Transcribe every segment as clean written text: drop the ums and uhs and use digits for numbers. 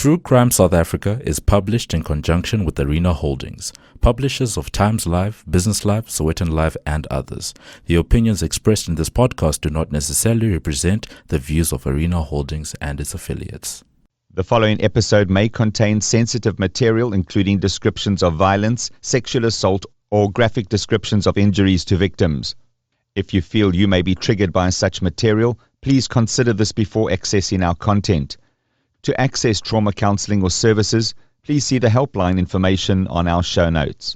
True Crime South Africa is published in conjunction with Arena Holdings, publishers of Times Live, Business Live, Sowetan Live, and others. The opinions expressed in this podcast do not necessarily represent the views of Arena Holdings and its affiliates. The following episode may contain sensitive material, including descriptions of violence, sexual assault, or graphic descriptions of injuries to victims. If you feel you may be triggered by such material, please consider this before accessing our content. To access trauma counseling or services, please see the helpline information on our show notes.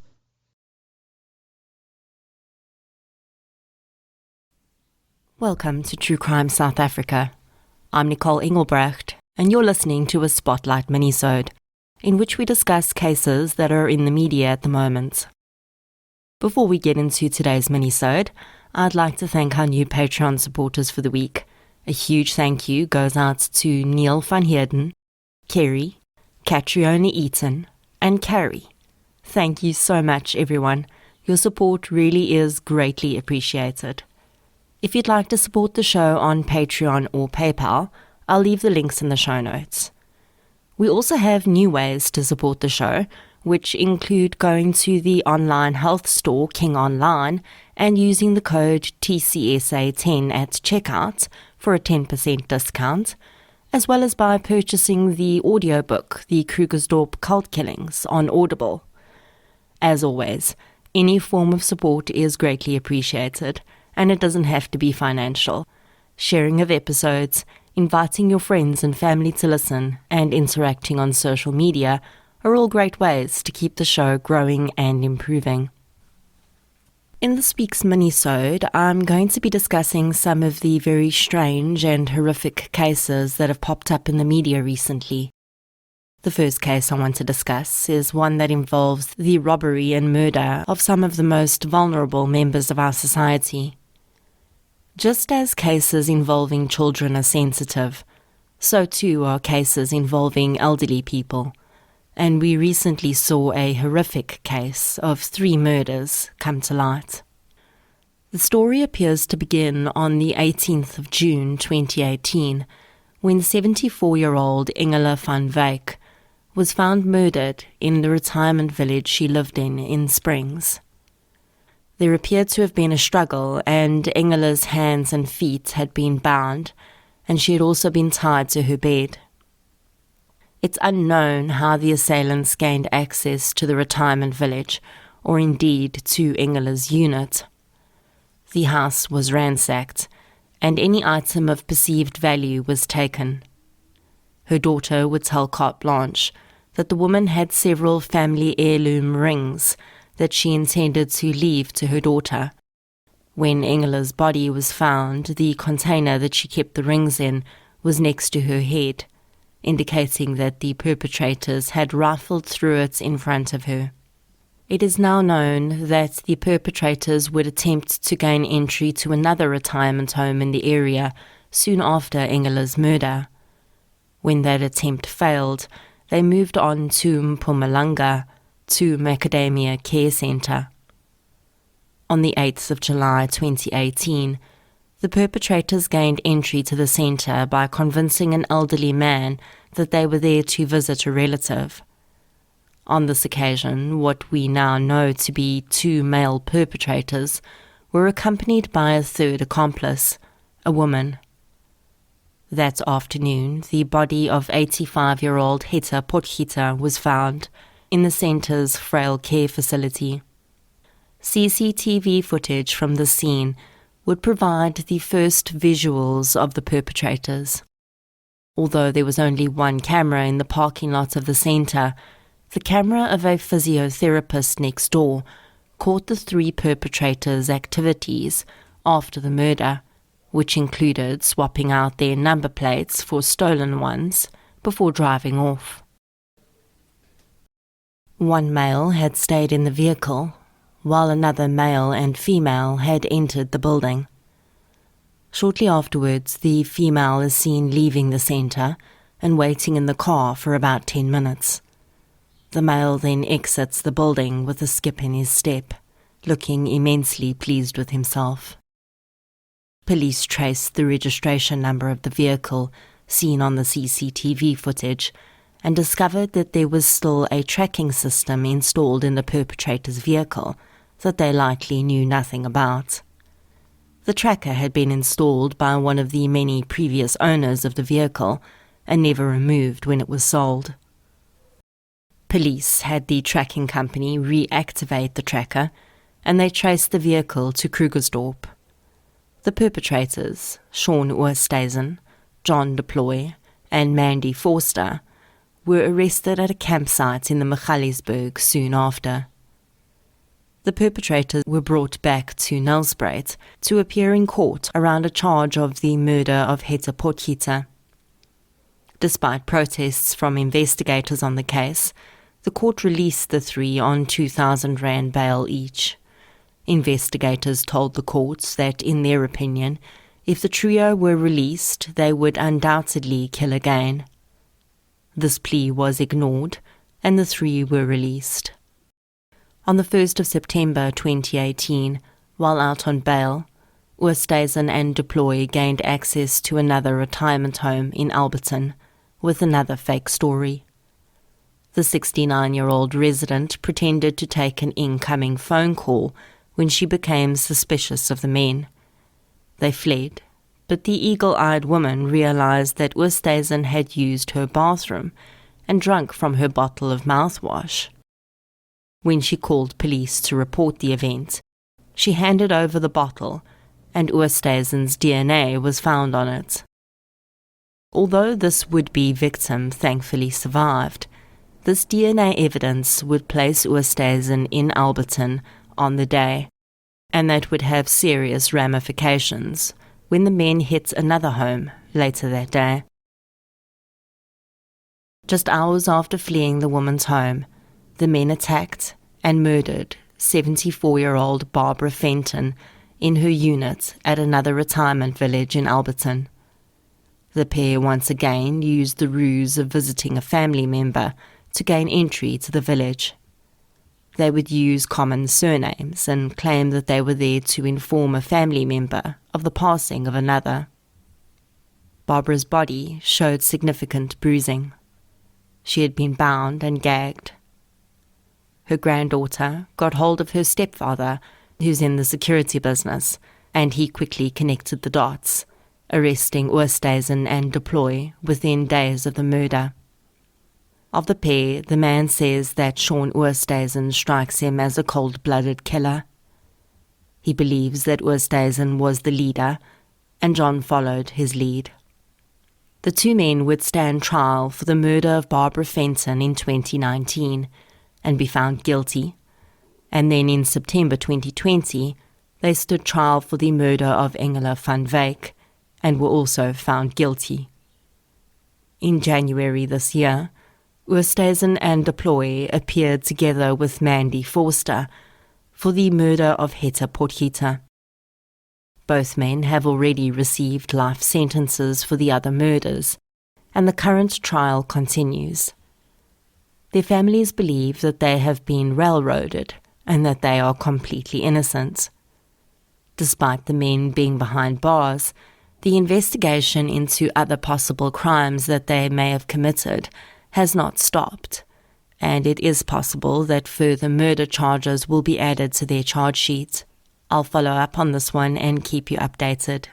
Welcome to True Crime South Africa. I'm Nicole Engelbrecht, and you're listening to a Spotlight Minisode, in which we discuss cases that are in the media at the moment. Before we get into today's Minisode, I'd like to thank our new Patreon supporters for the week. A huge thank you goes out to Neil van Heerden, Kerry, Catriona Eaton, and Carrie. Thank you so much, everyone. Your support really is greatly appreciated. If you'd like to support the show on Patreon or PayPal, I'll leave the links in the show notes. We also have new ways to support the show, which include going to the online health store King Online and using the code TCSA10 at checkout for a 10% discount, as well as by purchasing the audiobook The Krugersdorp Cult Killings on Audible. As always, any form of support is greatly appreciated, and it doesn't have to be financial. Sharing of episodes, inviting your friends and family to listen, and interacting on social media are all great ways to keep the show growing and improving. In this week's Minisode, I'm going to be discussing some of the very strange and horrific cases that have popped up in the media recently. The first case I want to discuss is one that involves the robbery and murder of some of the most vulnerable members of our society. Just as cases involving children are sensitive, so too are cases involving elderly people. And we recently saw a horrific case of 3 murders come to light. The story appears to begin on the 18th of June 2018, when 74-year-old Ingela van Wyk was found murdered in the retirement village she lived in Springs. There appeared to have been a struggle, and Ingela's hands and feet had been bound, and she had also been tied to her bed. It's unknown how the assailants gained access to the retirement village, or indeed to Ingela's unit. The house was ransacked, and any item of perceived value was taken. Her daughter would tell carte blanche that the woman had several family heirloom rings that she intended to leave to her daughter. When Ingela's body was found, the container that she kept the rings in was next to her head, indicating that the perpetrators had rifled through it in front of her. It is now known that the perpetrators would attempt to gain entry to another retirement home in the area soon after Ingela's murder. When that attempt failed, they moved on to Mpumalanga, to Macadamia Care Centre. On the 8th of July 2018, the perpetrators gained entry to the centre by convincing an elderly man that they were there to visit a relative. On this occasion, what we now know to be 2 male perpetrators were accompanied by a third accomplice, a woman. That afternoon, the body of 85-year-old Heta Potgieter was found in the centre's frail care facility. CCTV footage from the scene would provide the first visuals of the perpetrators. Although there was only one camera in the parking lot of the centre, the camera of a physiotherapist next door caught the 3 perpetrators' activities after the murder, which included swapping out their number plates for stolen ones before driving off. One male had stayed in the vehicle, while another male and female had entered the building. Shortly afterwards, the female is seen leaving the centre and waiting in the car for about 10 minutes. The male then exits the building with a skip in his step, looking immensely pleased with himself. Police traced the registration number of the vehicle seen on the CCTV footage and discovered that there was still a tracking system installed in the perpetrator's vehicle that they likely knew nothing about. The tracker had been installed by one of the many previous owners of the vehicle and never removed when it was sold. Police had the tracking company reactivate the tracker, and they traced the vehicle to Krugersdorp. The perpetrators, Sean Oosthuizen, John Deploy, and Mandy Forster, were arrested at a campsite in the Magaliesberg soon after. The perpetrators were brought back to Nelspruit to appear in court around a charge of the murder of Hetta Potgieter. Despite protests from investigators on the case, the court released the three on 2,000 rand bail each. Investigators told the court that, in their opinion, if the trio were released, they would undoubtedly kill again. This plea was ignored, and the three were released. On the 1st of September 2018, while out on bail, Oosthuizen and Deploy gained access to another retirement home in Alberton with another fake story. The 69-year-old resident pretended to take an incoming phone call when she became suspicious of the men. They fled, but the eagle-eyed woman realized that Oosthuizen had used her bathroom and drunk from her bottle of mouthwash. When she called police to report the event, she handed over the bottle, and Oosthuizen's DNA was found on it. Although this would-be victim thankfully survived, this DNA evidence would place Oosthuizen in Alberton on the day, and that would have serious ramifications when the men hit another home later that day. Just hours after fleeing the woman's home, the men attacked and murdered 74-year-old Barbara Fenton in her unit at another retirement village in Alberton. The pair once again used the ruse of visiting a family member to gain entry to the village. They would use common surnames and claim that they were there to inform a family member of the passing of another. Barbara's body showed significant bruising. She had been bound and gagged. Her granddaughter got hold of her stepfather, who's in the security business, and he quickly connected the dots, arresting Oosthuizen and Deploy within days of the murder. Of the pair, the man says that Sean Oosthuizen strikes him as a cold-blooded killer. He believes that Oosthuizen was the leader, and John followed his lead. The two men would stand trial for the murder of Barbara Fenton in 2019 and be found guilty, and then in September 2020, they stood trial for the murder of Engela van Wyk and were also found guilty. In January this year, Oosthuizen and Deploy appeared together with Mandy Forster for the murder of Hetta Potgieter. Both men have already received life sentences for the other murders, and the current trial continues. Their families believe that they have been railroaded and that they are completely innocent. Despite the men being behind bars, the investigation into other possible crimes that they may have committed has not stopped, and it is possible that further murder charges will be added to their charge sheet. I'll follow up on this one and keep you updated.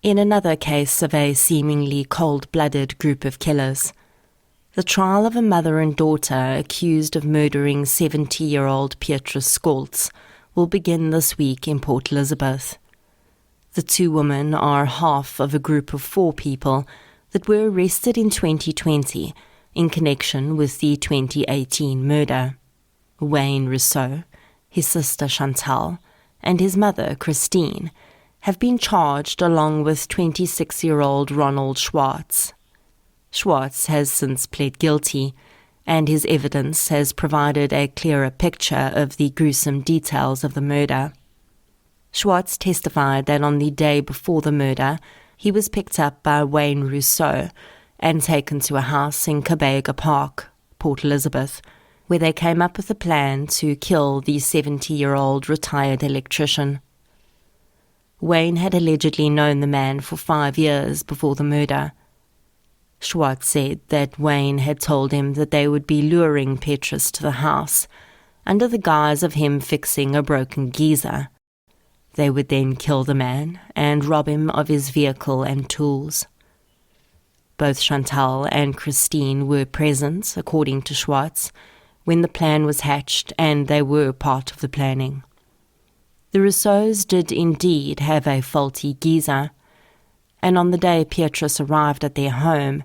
In another case of a seemingly cold-blooded group of killers, the trial of a mother and daughter accused of murdering 70-year-old Petrus Scholz will begin this week in Port Elizabeth. The two women are half of a group of 4 people that were arrested in 2020 in connection with the 2018 murder. Wayne Rousseau, his sister Chantal, and his mother Christine have been charged along with 26-year-old Ronald Schwartz. Schwartz has since pled guilty, and his evidence has provided a clearer picture of the gruesome details of the murder. Schwartz testified that on the day before the murder, he was picked up by Wayne Rousseau and taken to a house in Kabega Park, Port Elizabeth, where they came up with a plan to kill the 70-year-old retired electrician. Wayne had allegedly known the man for 5 years before the murder. Schwartz said that Wayne had told him that they would be luring Petrus to the house under the guise of him fixing a broken geyser. They would then kill the man and rob him of his vehicle and tools. Both Chantal and Christine were present, according to Schwartz, when the plan was hatched, and they were part of the planning. The Rousseaus did indeed have a faulty geyser, and on the day Petrus arrived at their home,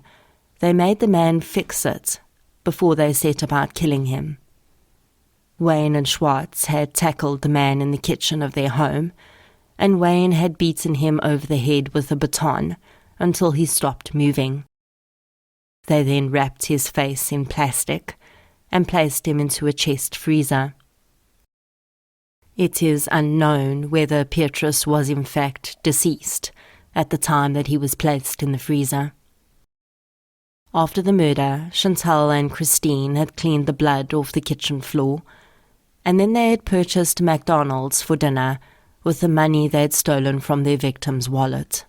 they made the man fix it before they set about killing him. Wayne and Schwartz had tackled the man in the kitchen of their home, and Wayne had beaten him over the head with a baton until he stopped moving. They then wrapped his face in plastic and placed him into a chest freezer. It is unknown whether Petrus was in fact deceased at the time that he was placed in the freezer. After the murder, Chantal and Christine had cleaned the blood off the kitchen floor, and then they had purchased McDonald's for dinner with the money they had stolen from their victim's wallet.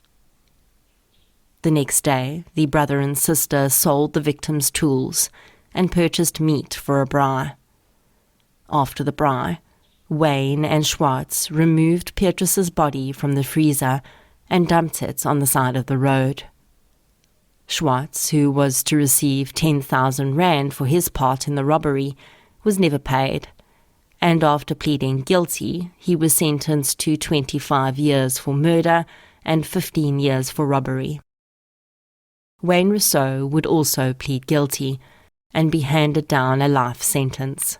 The next day, the brother and sister sold the victim's tools and purchased meat for a braai. After the braai, Wayne and Schwartz removed Petrus's body from the freezer and dumped it on the side of the road. Schwartz, who was to receive 10,000 rand for his part in the robbery, was never paid, and after pleading guilty, he was sentenced to 25 years for murder and 15 years for robbery. Wayne Rousseau would also plead guilty and be handed down a life sentence.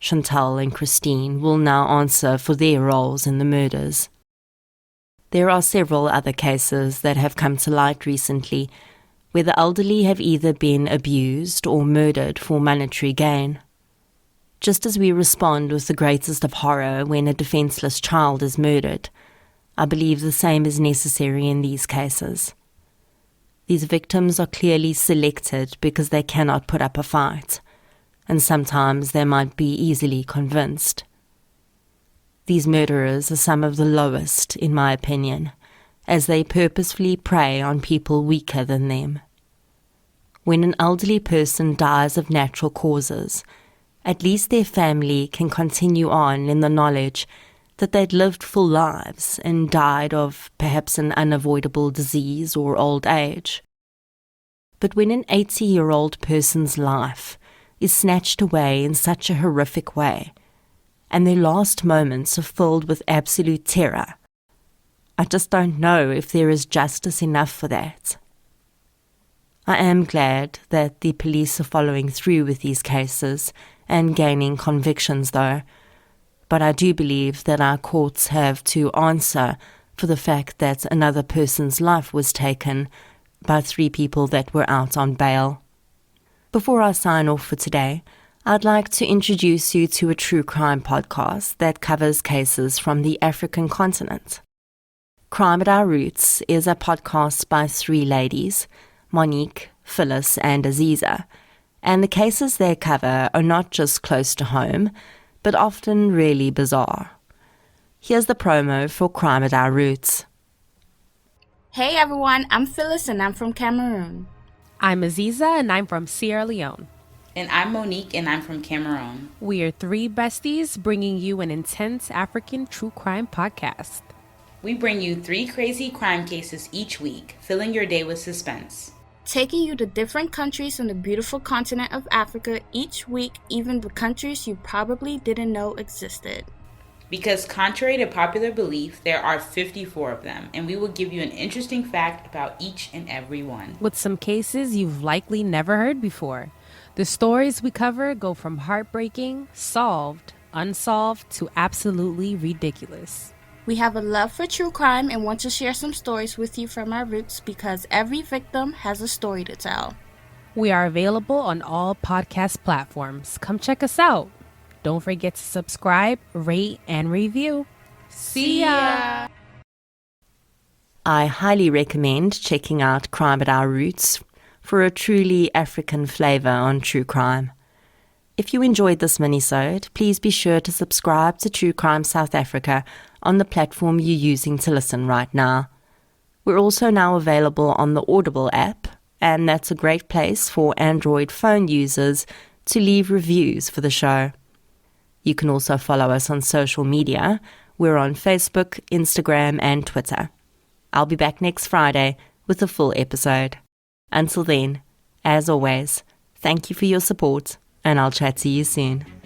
Chantal and Christine will now answer for their roles in the murders. There are several other cases that have come to light recently where the elderly have either been abused or murdered for monetary gain. Just as we respond with the greatest of horror when a defenseless child is murdered, I believe the same is necessary in these cases. These victims are clearly selected because they cannot put up a fight, and sometimes they might be easily convinced. These murderers are some of the lowest, in my opinion, as they purposefully prey on people weaker than them. When an elderly person dies of natural causes, at least their family can continue on in the knowledge that they'd lived full lives and died of perhaps an unavoidable disease or old age. But when an 80-year-old person's life is snatched away in such a horrific way, and their last moments are filled with absolute terror, I just don't know if there is justice enough for that. I am glad that the police are following through with these cases and gaining convictions, though, but I do believe that our courts have to answer for the fact that another person's life was taken by 3 people that were out on bail. Before I sign off for today, I'd like to introduce you to a true crime podcast that covers cases from the African continent. Crime at Our Roots is a podcast by 3 ladies, Monique, Phyllis, and Aziza, and the cases they cover are not just close to home, but often really bizarre. Here's the promo for Crime at Our Roots. Hey everyone, I'm Phyllis and I'm from Cameroon. I'm Aziza and I'm from Sierra Leone. And I'm Monique and I'm from Cameroon. We are 3 besties bringing you an intense African true crime podcast. We bring you 3 crazy crime cases each week, filling your day with suspense. Taking you to different countries on the beautiful continent of Africa each week, even the countries you probably didn't know existed. Because contrary to popular belief, there are 54 of them, and we will give you an interesting fact about each and every one. With some cases you've likely never heard before. The stories we cover go from heartbreaking, solved, unsolved, to absolutely ridiculous. We have a love for true crime and want to share some stories with you from our roots because every victim has a story to tell. We are available on all podcast platforms. Come check us out. Don't forget to subscribe, rate, and review. See ya! I highly recommend checking out Crime at Our Roots for a truly African flavour on true crime. If you enjoyed this minisode, please be sure to subscribe to True Crime South Africa on the platform you're using to listen right now. We're also now available on the Audible app, and that's a great place for Android phone users to leave reviews for the show. You can also follow us on social media. We're on Facebook, Instagram, and Twitter. I'll be back next Friday with a full episode. Until then, as always, thank you for your support, and I'll chat to you soon.